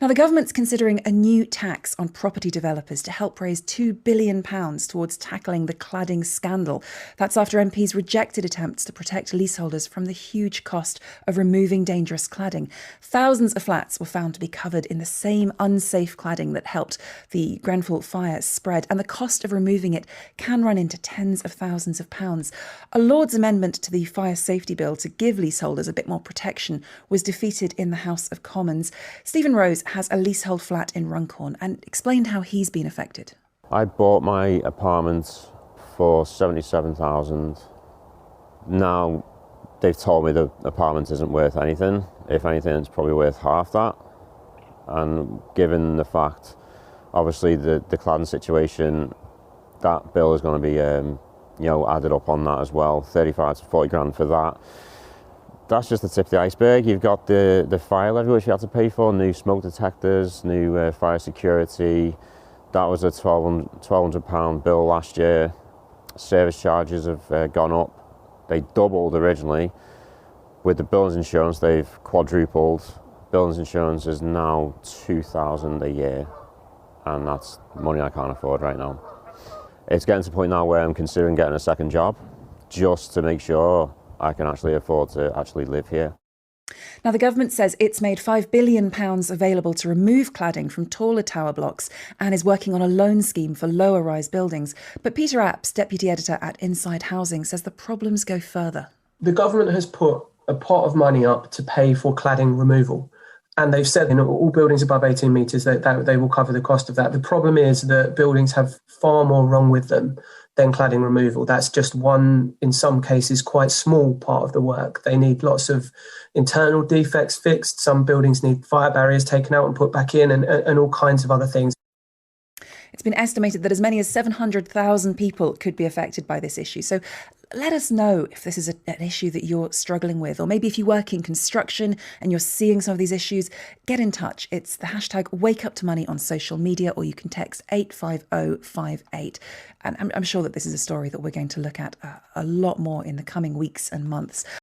Now, the government's considering a new tax on property developers to help raise £2 billion towards tackling the cladding scandal. That's after MPs rejected attempts to protect leaseholders from the huge cost of removing dangerous cladding. Thousands of flats were found to be covered in the same unsafe cladding that helped the Grenfell fire spread, and the cost of removing it can run into tens of thousands of pounds. A Lord's amendment to the Fire Safety Bill to give leaseholders a bit more protection was defeated in the House of Commons. Stephen Rose has a leasehold flat in Runcorn and explained how he's been affected. I bought my apartment for 77,000. Now they've told me the apartment isn't worth anything. If anything, it's probably worth half that. And given the fact, obviously, the cladding situation, that bill is going to be added up on that as well. 35 to 40 grand for that. That's just the tip of the iceberg. You've got the fire levy, which you had to pay for, new smoke detectors, new fire security. That was a £1,200 bill last year. Service charges have gone up. They doubled originally. With the buildings insurance, they've quadrupled. Buildings insurance is now £2,000 a year, and that's money I can't afford right now. It's getting to the point now where I'm considering getting a second job just to make sure I can actually afford to actually live here. Now, the government says it's made £5 billion available to remove cladding from taller tower blocks and is working on a loan scheme for lower-rise buildings. But Peter Apps, deputy editor at Inside Housing, says the problems go further. The government has put a pot of money up to pay for cladding removal. And they've said in all buildings above 18 metres that they will cover the cost of that. The problem is that buildings have far more wrong with them than cladding removal. That's just one, in some cases, quite small part of the work. They need lots of internal defects fixed. Some buildings need fire barriers taken out and put back in, and all kinds of other things. It's been estimated that as many as 700,000 people could be affected by this issue. So let us know if this is an issue that you're struggling with, or maybe if you work in construction and you're seeing some of these issues, get in touch. It's the hashtag #WakeUpToMoney on social media, or you can text 85058. And I'm sure that this is a story that we're going to look at a lot more in the coming weeks and months.